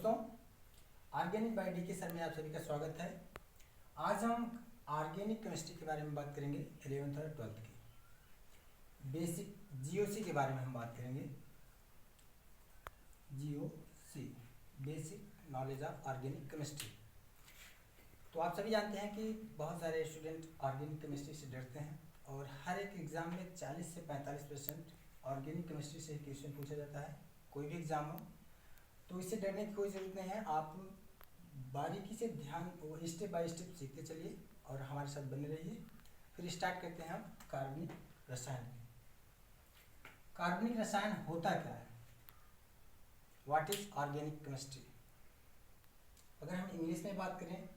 दोस्तों, organic bye D के sir में आप सभी का स्वागत है। आज हम ऑर्गेनिक केमिस्ट्री के बारे में बात करेंगे। 11th और 12th की बेसिक जीओसी के बारे में हम बात करेंगे। GOC basic knowledge of organic chemistry. तो आप सभी जानते हैं कि बहुत सारे स्टूडेंट ऑर्गेनिक केमिस्ट्री से डरते हैं और हर एक एग्ज़ाम में 40 से 45% ऑर्गेनिक केमिस्ट्री से क्वेश्चन पूछा जाता है, कोई भी एग्ज़ाम हो। तो इससे डरने की कोई ज़रूरत नहीं है। आप बारीकी से ध्यान स्टेप बाय स्टेप सीखते चलिए और हमारे साथ बने रहिए। फिर स्टार्ट करते हैं हम कार्बनिक रसायन। कार्बनिक रसायन होता क्या है? What is organic chemistry? अगर हम इंग्लिश में बात करें,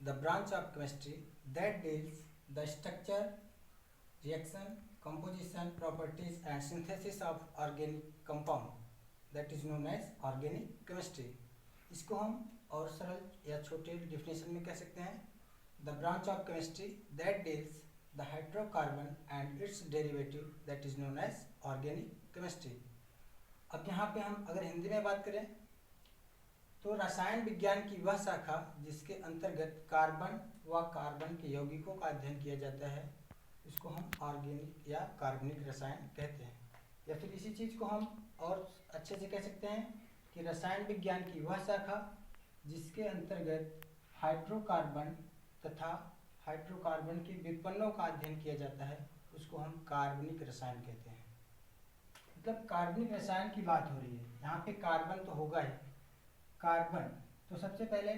the branch of chemistry that deals the structure, reaction, composition, properties and synthesis of organic compound, that is known as organic chemistry. इसको हम और सरल या छोटे डिफिनेशन में कह सकते हैं, the branch of chemistry that deals the hydrocarbon and its derivative, that is known as organic chemistry. अब यहाँ पे हम अगर हिंदी में बात करें तो रसायन विज्ञान की वह शाखा जिसके अंतर्गत कार्बन व कार्बन के यौगिकों का अध्ययन किया जाता है, इसको हम ऑर्गेनिक या कार्बनिक रसायन कहते हैं। या फिर इसी चीज़ को हम और अच्छे से कह सकते हैं कि रसायन विज्ञान की वह शाखा जिसके अंतर्गत हाइड्रोकार्बन तथा हाइड्रोकार्बन के व्युत्पन्नों का अध्ययन किया जाता है, उसको हम कार्बनिक रसायन कहते हैं। मतलब कार्बनिक रसायन की बात हो रही है यहाँ पे। कार्बन तो होगा ही, कार्बन तो सबसे पहले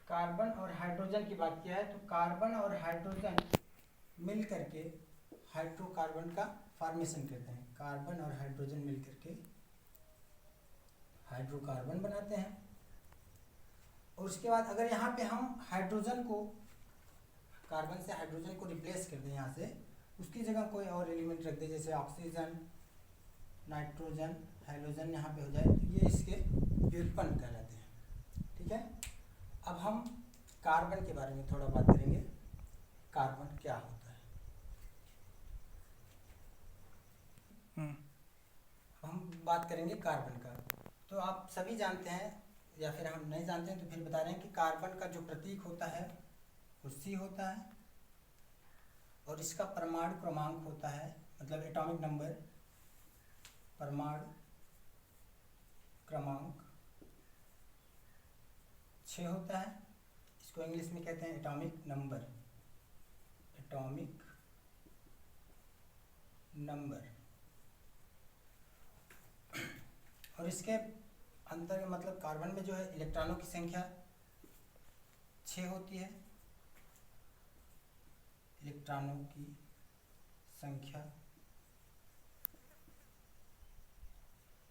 कार्बन और हाइड्रोजन की बात किया है, तो कार्बन और हाइड्रोजन मिल करके हाइड्रोकार्बन का फॉर्मेशन करते हैं। कार्बन और हाइड्रोजन मिल करके हाइड्रोकार्बन बनाते हैं। और उसके बाद अगर यहाँ पे हम हाइड्रोजन को, कार्बन से हाइड्रोजन को रिप्लेस कर दें, यहाँ से उसकी जगह कोई और एलिमेंट रख दें, जैसे ऑक्सीजन, नाइट्रोजन, हाइड्रोजन यहाँ पे हो जाए, तो ये इसके व्युत्पन्न कहलाते हैं। ठीक है। अब हम कार्बन के बारे में थोड़ा बात करेंगे। कार्बन क्या होता है? हम बात करेंगे कार्बन का। तो आप सभी जानते हैं या फिर हम नहीं जानते हैं तो फिर बता रहे हैं कि कार्बन का जो प्रतीक होता है वो C होता है और इसका परमाणु क्रमांक होता है, मतलब एटॉमिक नंबर, परमाणु क्रमांक 6 होता है। इसको इंग्लिश में कहते हैं एटॉमिक नंबर। Atomic number. और इसके अंतर मतलब कार्बन में जो है इलेक्ट्रॉनों की संख्या 6 होती है। इलेक्ट्रॉनों की संख्या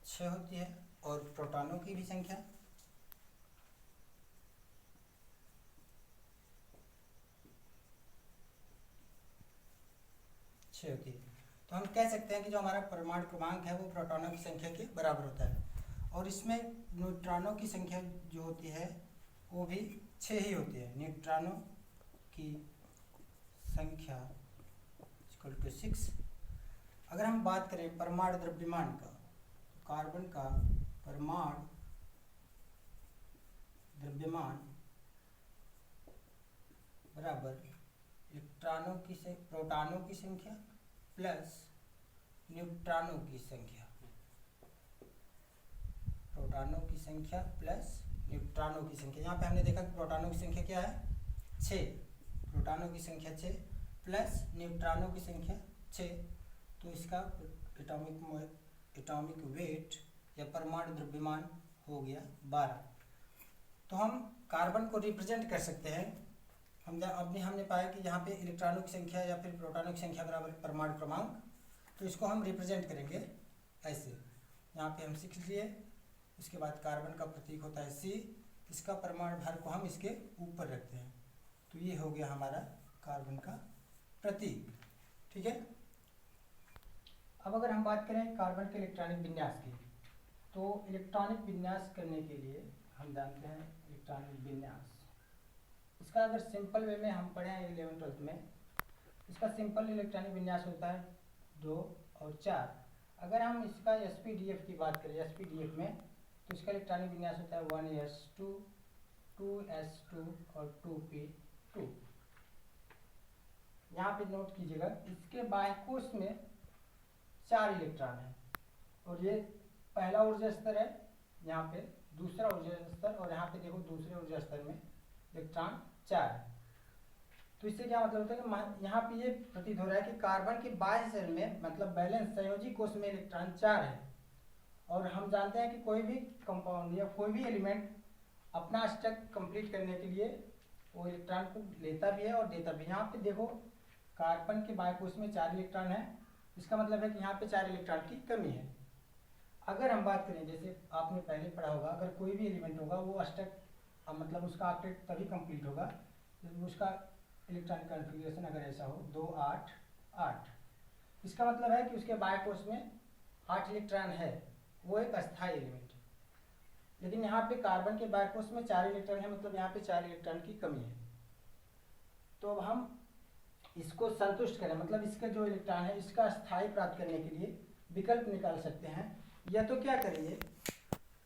6 होती है और प्रोटॉनों की भी संख्या 6 होती है। तो हम कह सकते हैं कि जो हमारा परमाणु क्रमांक है वो प्रोटॉनों की संख्या के बराबर होता है। और इसमें न्यूट्रॉनों की संख्या जो होती है वो भी 6 ही होती है। न्यूट्रॉनों की संख्या = 6। अगर हम बात करें परमाणु द्रव्यमान का, तो कार्बन का परमाणु द्रव्यमान बराबर इलेक्ट्रॉनों की से प्रोटॉनों की संख्या प्लस न्यूट्रॉनों की संख्या। प्रोटॉनों की संख्या प्लस न्यूट्रॉनों की संख्या। यहाँ पे हमने देखा कि प्रोटॉनों की संख्या क्या है? 6। प्रोटॉनों की संख्या 6 प्लस न्यूट्रॉनों की संख्या 6, तो इसका एटॉमिक वेट या परमाणु द्रव्यमान हो गया 12। तो हम कार्बन को रिप्रेजेंट कर सकते हैं। हमने पाया कि यहाँ पे इलेक्ट्रॉनों की संख्या या फिर प्रोटॉनों की संख्या बराबर परमाणु क्रमांक, तो इसको हम रिप्रेजेंट करेंगे ऐसे। यहाँ पे हम सीख लिए। उसके बाद कार्बन का प्रतीक होता है C, इसका परमाणु भार को हम इसके ऊपर रखते हैं, तो ये हो गया हमारा कार्बन का प्रतीक। ठीक है। अब अगर हम बात करें कार्बन के इलेक्ट्रॉनिक विन्यास की, तो इलेक्ट्रॉनिक विन्यास करने के लिए हम जानते हैं इलेक्ट्रॉनिक विन्यास। इसका अगर सिंपल वे में हम पढ़े हैं 11th-12th में, इसका सिंपल इलेक्ट्रॉनिक विन्यास होता है 2 और 4। अगर हम इसका SPDF की बात करें, SPDF में, तो इसका इलेक्ट्रॉनिक विन्यास होता है 1s2 2s2 और 2p2। यहाँ पे नोट कीजिएगा, इसके बाह्य कोश में 4 इलेक्ट्रॉन है और ये पहला ऊर्जा स्तर है, यहाँ पे दूसरा ऊर्जा स्तर, और यहाँ पे देखो दूसरे ऊर्जा स्तर में इलेक्ट्रॉन 4 है। तो इससे क्या मतलब होता है कि यहाँ पे ये प्रतीत हो रहा है कि कार्बन के बाह्य शेल में मतलब बैलेंस संयोजी कोश में इलेक्ट्रॉन 4 है। और हम जानते हैं कि कोई भी कंपाउंड या कोई भी एलिमेंट अपना स्ट्रक्चर कंप्लीट करने के लिए वो इलेक्ट्रॉन को लेता भी है और देता भी है। यहाँ पे देखो कार्बन के बाह्य कोश में 4 इलेक्ट्रॉन है, इसका मतलब है कि यहाँ पे 4 इलेक्ट्रॉन की कमी है। अगर हम बात करें, जैसे आपने पहले पढ़ा होगा, अगर कोई भी एलिमेंट होगा वो स्ट्रक्चर मतलब उसका ऑक्टेट तभी कंप्लीट होगा जब उसका इलेक्ट्रॉनिक कॉन्फ़िगरेशन अगर ऐसा हो 2 8 8। इसका मतलब है कि उसके बाह्य कोश में 8 इलेक्ट्रॉन है, वो एक अस्थायी एलिमेंट। लेकिन यहाँ पे कार्बन के बाह्य कोश में 4 इलेक्ट्रॉन है, मतलब यहाँ पे 4 इलेक्ट्रॉन की कमी है। तो अब हम इसको संतुष्ट करें, मतलब इसका जो इलेक्ट्रॉन है इसका स्थायी प्राप्त करने के लिए विकल्प निकाल सकते हैं। या तो क्या करिए,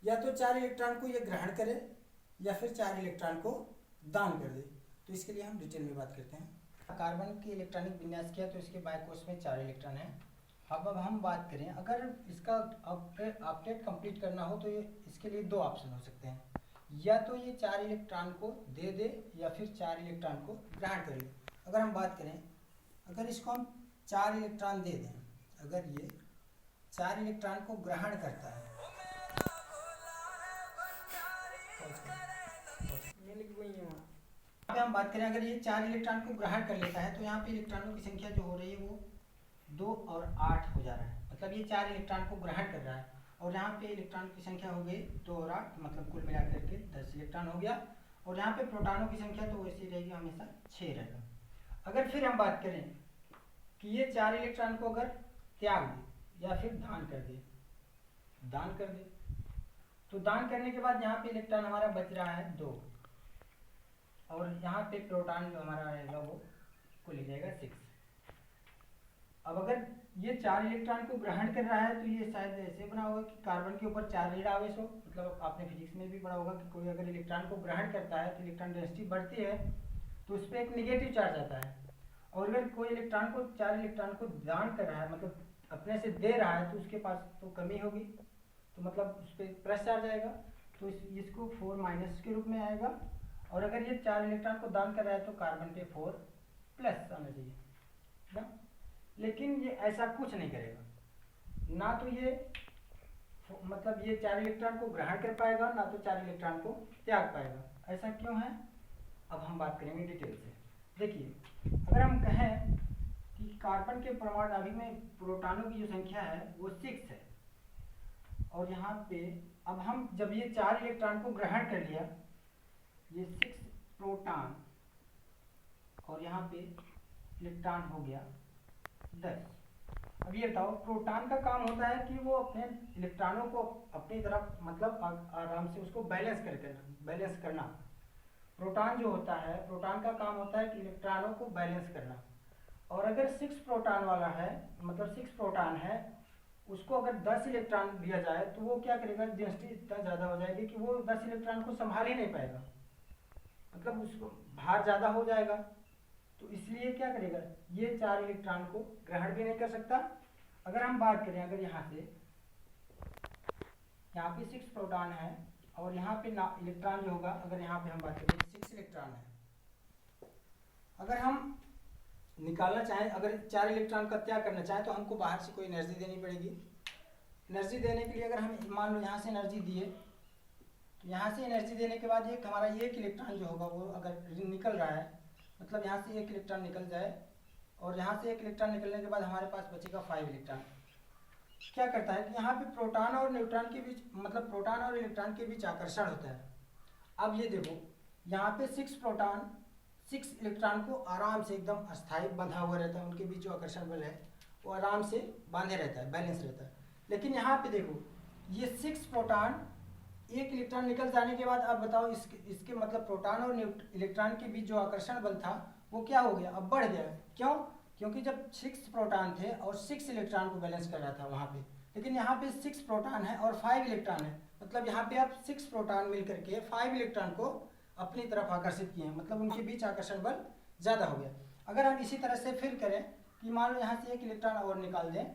या तो 4 इलेक्ट्रॉन को ये ग्रहण करे या फिर 4 इलेक्ट्रॉन को दान कर दे। तो इसके लिए हम डिटेल में बात करते हैं। कार्बन की इलेक्ट्रॉनिक विन्यास किया तो इसके बाह्य कोश में 4 इलेक्ट्रॉन है। अब हम बात करें, अगर इसका ऑक्टेट कंप्लीट करना हो तो ये इसके लिए 2 ऑप्शन हो सकते हैं, या तो ये 4 इलेक्ट्रॉन को दे दे या फिर 4 इलेक्ट्रॉन को ग्रहण कर ले। अगर हम बात करें, अगर इसको हम 4 इलेक्ट्रॉन दे दें, अगर ये 4 इलेक्ट्रॉन को ग्रहण करता है, यहाँ पे हम बात करें अगर ये 4 इलेक्ट्रॉन को ग्रहण कर लेता है तो यहाँ पे इलेक्ट्रॉनों की संख्या जो हो रही है वो 2 और 8 हो जा रहा है। मतलब ये 4 इलेक्ट्रॉन को ग्रहण कर रहा है और यहाँ पे इलेक्ट्रॉन की संख्या हो गई 2 और 8, मतलब कुल मिलाकर के 10 इलेक्ट्रॉन हो गया। और यहाँ पे प्रोटॉनों की संख्या तो वैसी रहेगी, हमेशा 6 रहेगा। अगर फिर हम बात करें कि ये 4 इलेक्ट्रॉन को अगर त्याग दे या फिर दान कर दे, तो दान करने के बाद यहाँ पे इलेक्ट्रॉन हमारा बच रहा है 2 और यहाँ पे प्रोटॉन जो हमारा रहेगा वो कुल हो जाएगा 6। अब अगर ये 4 इलेक्ट्रॉन को ग्रहण कर रहा है तो ये शायद ऐसे बना होगा कि कार्बन के ऊपर 4 ऋण आवेश हो। मतलब आपने फिजिक्स में भी पढ़ा होगा कि कोई अगर इलेक्ट्रॉन को ग्रहण करता है तो इलेक्ट्रॉन डेंसिटी बढ़ती है तो उस पर एक निगेटिव चार्ज आता है। और अगर कोई इलेक्ट्रॉन को 4 इलेक्ट्रॉन को दान कर रहा है, मतलब अपने से दे रहा है, तो उसके पास तो कमी होगी, तो मतलब उस पर प्लस चार्ज आएगा, तो इसको 4 माइनस के रूप में आएगा। और अगर ये 4 इलेक्ट्रॉन को दान कर रहा है तो कार्बन पे 4 प्लस आना चाहिए ना। लेकिन ये ऐसा कुछ नहीं करेगा, ना तो ये मतलब ये 4 इलेक्ट्रॉन को ग्रहण कर पाएगा, ना तो 4 इलेक्ट्रॉन को त्याग पाएगा। ऐसा क्यों है, अब हम बात करेंगे डिटेल से। देखिए, अगर हम कहें कि कार्बन के परमाणु नाभिक में प्रोटॉनों की जो संख्या है वो 6 है, और यहाँ पे अब हम जब ये 4 इलेक्ट्रॉन को ग्रहण कर लिया, ये 6 प्रोटॉन और यहाँ पे इलेक्ट्रॉन हो गया 10। अब ये बताओ, प्रोटॉन का काम होता है कि वो अपने इलेक्ट्रॉनों को अपनी तरफ मतलब आराम से उसको बैलेंस करना। प्रोटॉन जो होता है, प्रोटॉन का काम होता है कि इलेक्ट्रॉनों को बैलेंस करना। और अगर 6 प्रोटॉन वाला है, मतलब 6 प्रोटॉन है, उसको अगर 10 इलेक्ट्रॉन दिया जाए तो वो क्या करेगा, डेंसिटी इतना ज़्यादा हो जाएगी कि वो 10 इलेक्ट्रॉन को संभाल ही नहीं पाएगा, मतलब उसको भार ज़्यादा हो जाएगा। तो इसलिए क्या करेगा, ये 4 इलेक्ट्रॉन को ग्रहण भी नहीं कर सकता। अगर हम बात करें, अगर यहाँ पे 6 प्रोटॉन है और यहाँ पे इलेक्ट्रॉन जो होगा, अगर यहाँ पे हम बात करें 6 इलेक्ट्रॉन है, अगर हम निकालना चाहें, अगर 4 इलेक्ट्रॉन का त्याग करना चाहें तो हमको बाहर से कोई एनर्जी देनी पड़ेगी। एनर्जी देने के लिए अगर हम मान लो यहाँ से एनर्जी दिए, तो यहाँ से एनर्जी देने के बाद एक हमारा एक इलेक्ट्रॉन जो होगा वो अगर निकल रहा है, मतलब यहाँ से एक इलेक्ट्रॉन निकल जाए और यहाँ से एक इलेक्ट्रॉन निकलने के बाद हमारे पास बचेगा 5 इलेक्ट्रॉन। क्या करता है कि यहाँ पे प्रोटॉन और न्यूट्रॉन के बीच, मतलब प्रोटॉन और इलेक्ट्रॉन के बीच आकर्षण होता है। अब ये देखो, यहाँ पे 6 प्रोटॉन 6 इलेक्ट्रॉन को आराम से एकदम अस्थायी बंधा हुआ रहता है, उनके बीच जो आकर्षण बल है वो आराम से बांधे रहता है, बैलेंस रहता है। लेकिन यहाँ पे देखो, ये 6 प्रोटॉन एक इलेक्ट्रॉन निकल जाने के बाद अब बताओ इसके मतलब प्रोटॉन और इलेक्ट्रॉन के बीच जो आकर्षण बल था वो क्या हो गया, अब बढ़ गया। क्यों? क्योंकि जब 6 प्रोटॉन थे और 6 इलेक्ट्रॉन को बैलेंस कर रहा था वहाँ पे, लेकिन यहाँ पे 6 प्रोटॉन है और 5 इलेक्ट्रॉन है, मतलब यहाँ पे आप 6 प्रोटॉन मिल करके 5 इलेक्ट्रॉन को अपनी तरफ आकर्षित किए हैं, मतलब उनके बीच आकर्षण बल ज़्यादा हो गया। अगर हम इसी तरह से फिर करें कि मान लो यहाँ से 1 इलेक्ट्रॉन और निकाल दें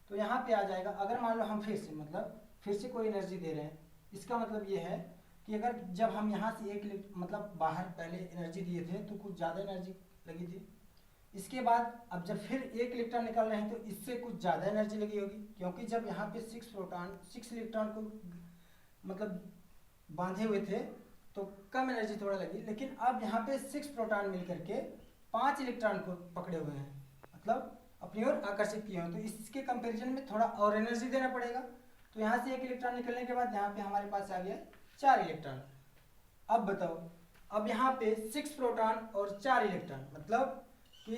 तो यहाँ पे आ जाएगा। अगर मान लो हम फिर से कोई एनर्जी दे रहे हैं, इसका मतलब ये है कि अगर जब हम यहाँ से मतलब बाहर पहले एनर्जी दिए थे तो कुछ ज़्यादा एनर्जी लगी थी, इसके बाद अब जब फिर 1 इलेक्ट्रॉन निकाल रहे हैं तो इससे कुछ ज़्यादा एनर्जी लगी होगी, क्योंकि जब यहाँ पे 6 इलेक्ट्रॉन को मतलब बांधे हुए थे तो कम एनर्जी थोड़ा लगी, लेकिन अब यहाँ पे 6 प्रोटॉन मिल करके 5 इलेक्ट्रॉन को पकड़े हुए हैं, मतलब अपनी ओर आकर्षित किए हैं, तो इसके कंपैरिजन में थोड़ा और एनर्जी देना पड़ेगा। तो यहाँ से 1 इलेक्ट्रॉन निकलने के बाद यहाँ पे हमारे पास आ गया 4 इलेक्ट्रॉन। अब बताओ, अब यहाँ पे 6 प्रोटॉन और 4 इलेक्ट्रॉन, मतलब कि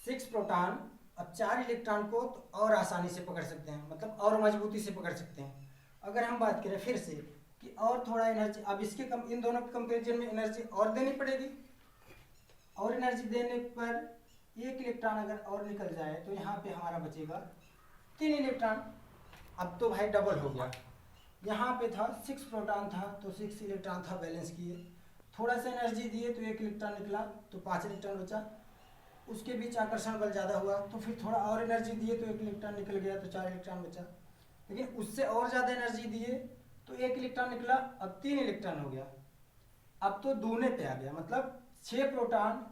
6 प्रोटॉन अब 4 इलेक्ट्रॉन को तो और आसानी से पकड़ सकते हैं, मतलब और मजबूती से पकड़ सकते हैं। अगर हम बात करें फिर से कि और थोड़ा एनर्जी, अब इन दोनों के कंपैरिजन में एनर्जी और देनी पड़ेगी, और एनर्जी देने पर 1 इलेक्ट्रॉन अगर और निकल जाए तो यहाँ पे हमारा बचेगा 3 इलेक्ट्रॉन। अब तो भाई डबल हो गया, यहाँ पे था 6 प्रोटॉन था तो 6 इलेक्ट्रॉन था, बैलेंस किए, थोड़ा सा एनर्जी दिए तो 1 इलेक्ट्रॉन निकला तो 5 इलेक्ट्रॉन बचा, उसके बीच आकर्षण बल ज़्यादा हुआ तो फिर थोड़ा और एनर्जी दिए तो 1 इलेक्ट्रॉन निकल गया तो 4 इलेक्ट्रॉन बचा, लेकिन उससे और ज़्यादा एनर्जी दिए तो 1 इलेक्ट्रॉन निकला, अब 3 इलेक्ट्रॉन हो गया। अब तो दूने पे आ गया, मतलब 6 प्रोटॉन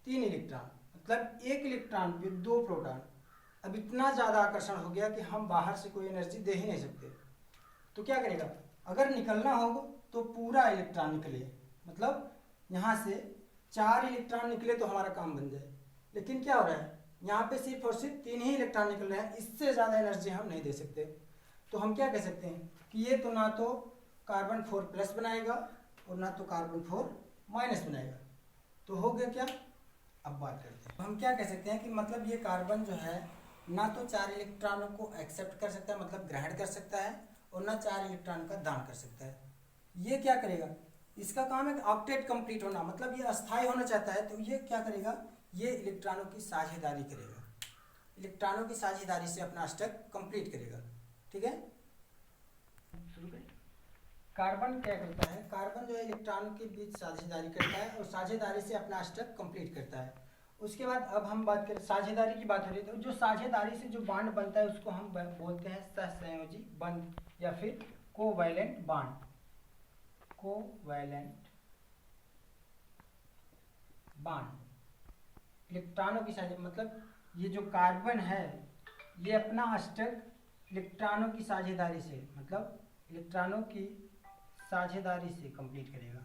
3 इलेक्ट्रॉन, मतलब 1 इलेक्ट्रॉन पे 2 प्रोटॉन। अब इतना ज़्यादा आकर्षण हो गया कि हम बाहर से कोई एनर्जी दे ही नहीं सकते। तो क्या करेगा, अगर निकलना हो तो पूरा इलेक्ट्रॉन निकले, मतलब यहाँ से 4 इलेक्ट्रॉन निकले तो हमारा काम बन जाए, लेकिन क्या हो रहा है, यहाँ पे सिर्फ और सिर्फ 3 ही इलेक्ट्रॉन निकल रहे हैं, इससे ज़्यादा एनर्जी हम नहीं दे सकते। तो हम क्या कह सकते हैं कि ये तो ना तो कार्बन 4+ बनाएगा और ना तो कार्बन 4- बनाएगा। तो हो गया क्या, अब बात करते हैं। हम क्या कह सकते हैं कि मतलब ये कार्बन जो है ना तो 4 इलेक्ट्रॉनों को एक्सेप्ट कर सकता है, मतलब ग्रहण कर सकता है, और ना 4 इलेक्ट्रॉन का दान कर सकता है। ये क्या करेगा, इसका काम है ऑक्टेट कंप्लीट होना, मतलब ये अस्थायी होना चाहता है, तो ये क्या करेगा, ये इलेक्ट्रॉनों की साझेदारी करेगा, इलेक्ट्रॉनों की साझेदारी से अपना अष्टक कंप्लीट करेगा। ठीक है, शुरू करें। कार्बन क्या करता है, कार्बन जो है इलेक्ट्रॉनों के बीच साझेदारी करता है और साझेदारी से अपना अष्टक कंप्लीट करता है। उसके बाद अब हम बात करें, साझेदारी की बात हो रही है, तो जो साझेदारी से जो बॉन्ड बनता है उसको हम बोलते हैं सहसंयोजी बंध या फिर कोवैलेंट बॉन्ड। कोवैलेंट बॉन्ड इलेक्ट्रॉनों की साझे, मतलब ये जो कार्बन है ये अपना अष्टक इलेक्ट्रॉनों की साझेदारी से, मतलब इलेक्ट्रॉनों की साझेदारी से कंप्लीट करेगा।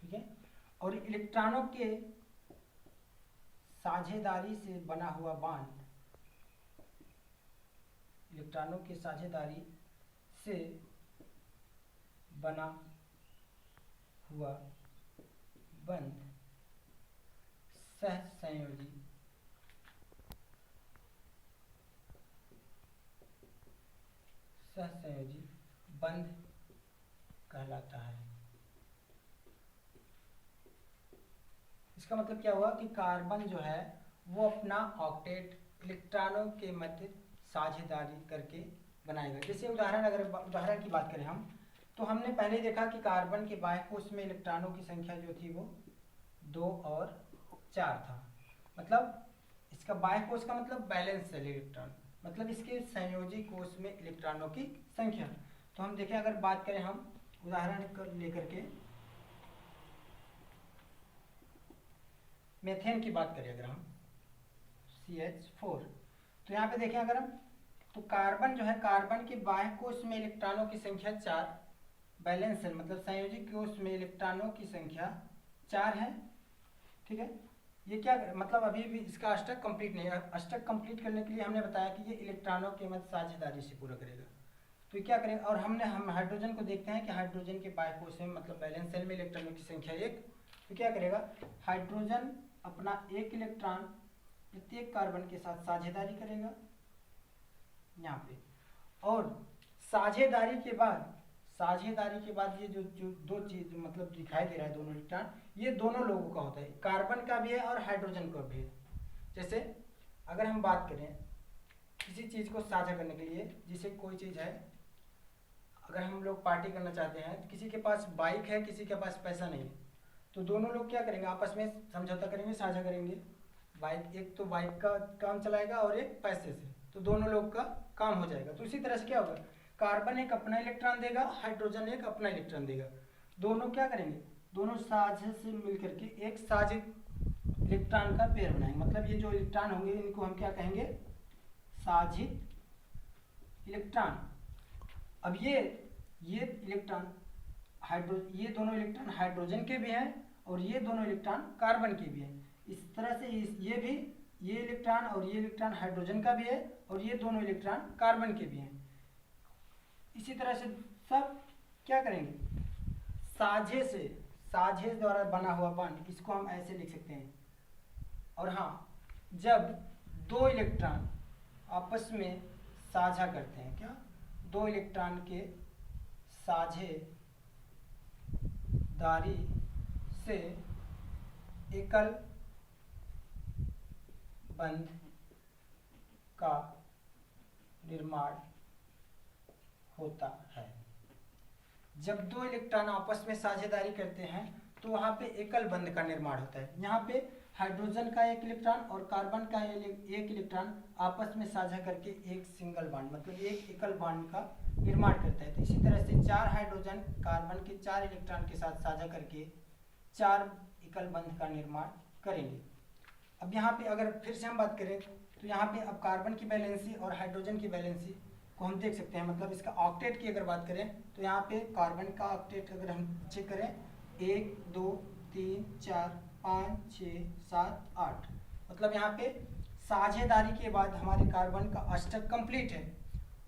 ठीक है, और इलेक्ट्रॉनों के साझेदारी से बना हुआ बॉन्ड, इलेक्ट्रॉनों के साझेदारी से बना हुआ बंध सहसंयोजी बंध कहलाता है। इसका मतलब क्या हुआ कि कार्बन जो है वो अपना ऑक्टेट इलेक्ट्रॉनों के मध्य साझेदारी करके बनाएगा। जैसे उदाहरण की बात करें हम, तो हमने पहले देखा कि कार्बन के बाह्य कोश में इलेक्ट्रॉनों की संख्या जो थी वो 2 और 4 था, मतलब इसका बाह्य कोश का मतलब बैलेंस है इलेक्ट्रॉन, मतलब इसके संयोजी कोश में इलेक्ट्रॉनों की संख्या। तो हम देखें, अगर बात करें हम उदाहरण लेकर के मेथेन की बात करें, अगर हम CH4, तो यहाँ पे देखें अगर हम, तो कार्बन जो है, कार्बन के बाह्य कोश में इलेक्ट्रॉनों की संख्या 4, बैलेंस है, मतलब संयोजी कोश में इलेक्ट्रॉनों की संख्या 4 है। ठीक है, ये क्या मतलब अभी भी इसका अष्टक कंप्लीट नहीं है। अष्टक कंप्लीट करने के लिए हमने बताया कि ये इलेक्ट्रॉनों के मध्य साझेदारी से पूरा करेगा। तो ये क्या करेगा, और हम हाइड्रोजन को देखते हैं कि हाइड्रोजन के बाह्य कोश में, मतलब बैलेंस शेल में इलेक्ट्रॉनों की संख्या 1, तो क्या करेगा, हाइड्रोजन अपना 1 इलेक्ट्रॉन प्रत्येक कार्बन के साथ साझेदारी करेगा यहाँ पे, और साझेदारी के बाद साझेदारी के बाद ये जो दो चीज मतलब दिखाई दे रहा है दोनों इलेक्ट्रॉन, ये दोनों लोगों का होता है, कार्बन का भी है और हाइड्रोजन का भी है। जैसे अगर हम बात करें किसी चीज को साझा करने के लिए, जैसे कोई चीज है, अगर हम लोग पार्टी करना चाहते हैं, किसी के पास बाइक है, किसी के पास पैसा नहीं है, तो दोनों लोग क्या करेंगे, आपस में समझौता करेंगे, साझा करेंगे। बाइक, एक तो बाइक का काम चलाएगा और एक पैसे से, तो दोनों लोग का काम हो जाएगा। तो इसी तरह से क्या होगा, कार्बन एक अपना इलेक्ट्रॉन देगा, हाइड्रोजन एक अपना इलेक्ट्रॉन देगा, दोनों क्या करेंगे, दोनों साझे से मिलकर के एक साझित इलेक्ट्रॉन का पेयर बनाएंगे। मतलब ये जो इलेक्ट्रॉन होंगे इनको हम क्या कहेंगे, साझित इलेक्ट्रॉन। अब ये इलेक्ट्रॉन ये दोनों इलेक्ट्रॉन हाइड्रोजन के भी हैं और ये दोनों इलेक्ट्रॉन कार्बन के भी हैं। इस तरह से ये इलेक्ट्रॉन और ये इलेक्ट्रॉन हाइड्रोजन का भी है और ये दोनों इलेक्ट्रॉन कार्बन के भी हैं। इसी तरह से सब क्या करेंगे, साझे द्वारा बना हुआ बॉन्ड, इसको हम ऐसे लिख सकते हैं। और हाँ, जब दो इलेक्ट्रॉन आपस में साझा करते हैं, क्या, दो इलेक्ट्रॉन के साझेदारी से एकल बंध का निर्माण होता है। जब दो इलेक्ट्रॉन आपस में साझेदारी करते हैं तो वहां पे एकल बंध का निर्माण होता है। यहाँ पे हाइड्रोजन का एक इलेक्ट्रॉन और कार्बन का एक इलेक्ट्रॉन आपस में साझा करके एक सिंगल बॉन्ड मतलब एक एकल बॉन्ड का निर्माण करता है। तो इसी तरह से चार हाइड्रोजन कार्बन के चार इलेक्ट्रॉन के साथ साझा करके चार एकल बंध का निर्माण करेंगे। अब यहाँ पे अगर फिर से हम बात करें तो यहाँ पे अब कार्बन की वैलेंसी और हाइड्रोजन की वैलेंसी को हम देख सकते हैं। मतलब इसका ऑक्टेट की अगर बात करें तो यहाँ पे कार्बन का ऑक्टेट अगर हम चेक करें 1 2 3 4 5 6 7 8, मतलब यहाँ पे साझेदारी के बाद हमारे कार्बन का अष्टक कंप्लीट है।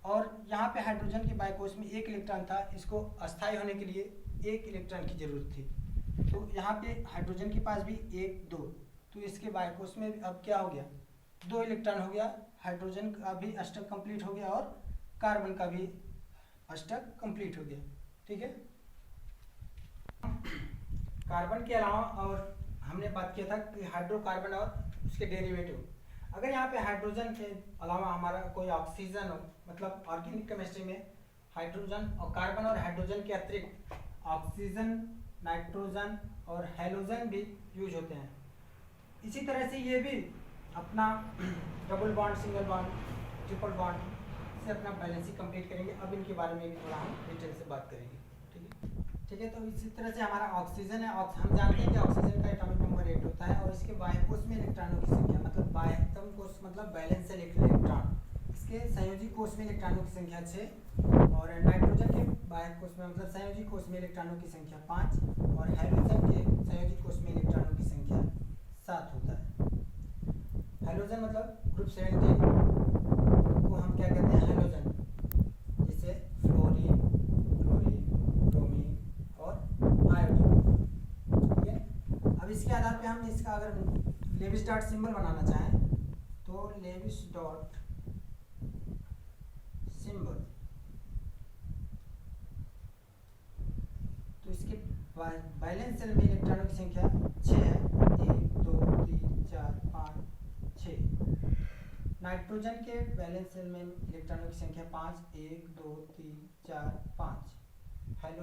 और यहाँ पे हाइड्रोजन के बाइकोस में एक इलेक्ट्रॉन था, इसको अस्थायी होने के लिए एक इलेक्ट्रॉन की जरूरत थी। तो यहाँ पे हाइड्रोजन के पास भी 1 2, तो इसके बाइकोस में अब क्या हो गया, 2 इलेक्ट्रॉन हो गया। हाइड्रोजन का भी अष्टक कंप्लीट हो गया और कार्बन का भी अष्टक कंप्लीट हो गया। ठीक है, कार्बन के अलावा और हमने बात किया था कि हाइड्रोकार्बन और उसके डेरिवेटिव। अगर यहाँ पे हाइड्रोजन के अलावा हमारा कोई ऑक्सीजन हो, मतलब ऑर्गेनिक केमिस्ट्री में हाइड्रोजन और कार्बन और हाइड्रोजन के अतिरिक्त ऑक्सीजन, नाइट्रोजन और हेलोजन भी यूज होते हैं। इसी तरह से ये भी अपना double bond, single bond, triple bond से अपना बैलेंसिंग कंप्लीट करेंगे। अब इनके बारे में भी थोड़ा हम डिटेल से बात करेंगे। ठीक है, तो इसी तरह से हमारा ऑक्सीजन है, हम जानते हैं कि ऑक्सीजन का एटॉमिक नंबर 8 होता है और इसके बाह्य कोश में इलेक्ट्रॉनों की संख्या, मतलब बाह्यतम कोश मतलब बैलेंस इलेक्ट्रॉन, इसके संयोजी कोश में इलेक्ट्रॉनों की संख्या 6 और नाइट्रोजन के बाह्य कोश में मतलब संयोजी कोश में इलेक्ट्रॉनों की संख्या 5 और हाइड्रोजन के संयोजी कोश में इलेक्ट्रॉनों की संख्या 7 होता है। हाइड्रोजन मतलब ग्रुप 17 को हम क्या कहते हैं, हाइड्रोजन, जैसे फ्लोरीन, क्लोरीन, ब्रोमीन और आयोडीन। ठीक है, अब इसके आधार पे हम इसका अगर लेविस डॉट सिंबल बनाना चाहें तो लेविस डॉट सिंबल, तो इसके बैलेंस सेल में इलेक्ट्रॉनों की संख्या 6 है, 1 2 3 4 5 6। नाइट्रोजन के बैलेंस सेल में इलेक्ट्रॉनों की संख्या 5, 1 2 3 4 5।